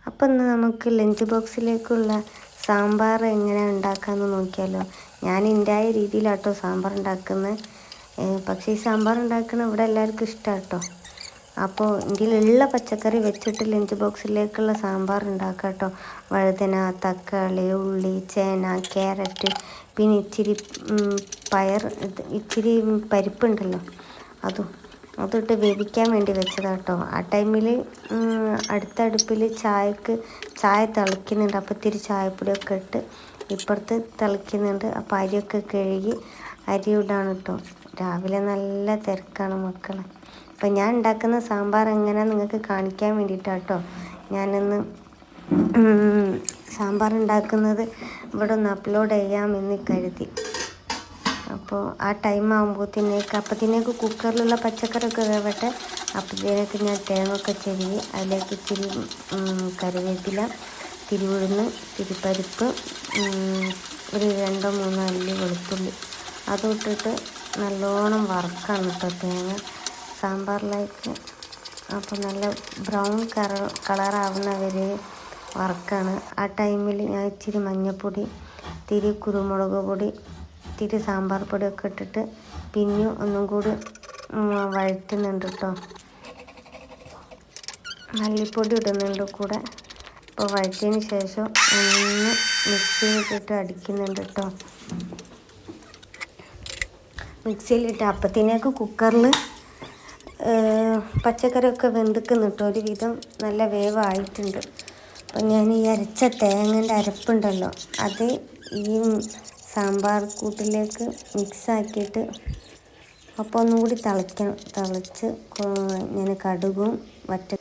അപ്പം ഇന്ന് നമുക്ക് ലഞ്ച് ബോക്സിലേക്കുള്ള സാമ്പാർ എങ്ങനെ ഉണ്ടാക്കാമെന്ന് നോക്കിയാലോ. ഞാൻ എൻ്റെതായ രീതിയിലാട്ടോ സാമ്പാർ ഉണ്ടാക്കുന്നത്. പക്ഷേ ഈ സാമ്പാർ ഉണ്ടാക്കുന്നത് ഇവിടെ എല്ലാവർക്കും ഇഷ്ടമാണ് കേട്ടോ. അപ്പോൾ ഇതിലുള്ള പച്ചക്കറി വെച്ചിട്ട് ലഞ്ച് ബോക്സിലേക്കുള്ള സാമ്പാർ ഉണ്ടാക്കാം കേട്ടോ. വഴുതന, തക്കാളി, ഉള്ളി, ചേന, ക്യാരറ്റ്, പിന്നെ ഇച്ചിരി ഇച്ചിരി പരിപ്പുണ്ടല്ലോ അതിട്ട് വേവിക്കാൻ വേണ്ടി വെച്ചതാട്ടോ. ആ ടൈമിൽ അടുത്ത അടുപ്പിൽ ചായ തിളയ്ക്കുന്നുണ്ട്. അപ്പോൾ ഇത്തിരി ചായപ്പൊടിയൊക്കെ ഇട്ട് ഇപ്പുറത്ത് തിളയ്ക്കുന്നുണ്ട്. അപ്പോൾ അരിയൊക്കെ കഴുകി അരി ഇടാണ് കേട്ടോ. രാവിലെ നല്ല തിരക്കാണ് മക്കളെ. അപ്പോൾ ഞാൻ ഉണ്ടാക്കുന്ന സാമ്പാർ എങ്ങനെയാണെന്ന് നിങ്ങൾക്ക് കാണിക്കാൻ വേണ്ടിയിട്ടാണ് കേട്ടോ ഞാനിന്ന് സാമ്പാർ ഉണ്ടാക്കുന്നത് ഇവിടെ ഒന്ന് അപ്ലോഡ് ചെയ്യാമെന്ന് കരുതി. അപ്പോൾ ആ ടൈം അപ്പത്തിനേക്ക് കുക്കറിലുള്ള പച്ചക്കറിയൊക്കെ വേവട്ടെ. അപ്പത്തിനേക്ക് ഞാൻ തേങ്ങയൊക്കെ ചെരുകി അതിലേക്ക് ഇച്ചിരി കറിവേപ്പില, തിരുവുഴുന്ന്, തിരിപ്പരിപ്പ്, ഒരു 2-3 അല്ലി വെളുത്തുള്ളി അതും ഇട്ടിട്ട് നല്ലോണം വറുക്കാണ് കേട്ടോ തേങ്ങ സാമ്പാറിലേക്ക്. അപ്പോൾ നല്ല ബ്രൗൺ കളറാവുന്ന വരെ വറുക്കാണ്. ആ ടൈമിൽ ഞാൻ ഇച്ചിരി മഞ്ഞൾപ്പൊടി, ഇത്തിരി കുരുമുളക് പൊടി, ഇത്തിരി സാമ്പാർ പൊടിയൊക്കെ ഇട്ടിട്ട് പിന്നെ ഒന്നും കൂടി വഴറ്റുന്നുണ്ട് കേട്ടോ. മല്ലിപ്പൊടി ഇടുന്നുണ്ട് കൂടെ. അപ്പോൾ വഴറ്റിയതിന് ശേഷം ഒന്ന് മിക്സിയിലിട്ടിട്ട് അടിക്കുന്നുണ്ട് കേട്ടോ. മിക്സിയിലിട്ട് അപ്പത്തിനേക്ക് കുക്കറിൽ പച്ചക്കറിയൊക്കെ വെന്തിക്കുന്നു കേട്ടോ. ഒരുവിധം നല്ല വേവായിട്ടുണ്ട്. അപ്പം ഞാൻ ഈ അരച്ച തേങ്ങൻ്റെ അരപ്പുണ്ടല്ലോ അത് ഈ സാമ്പാർ കൂട്ടിലേക്ക് മിക്സാക്കിയിട്ട് അപ്പോൾ ഒന്നും കൂടി തിളച്ച് ഞാൻ കടുകും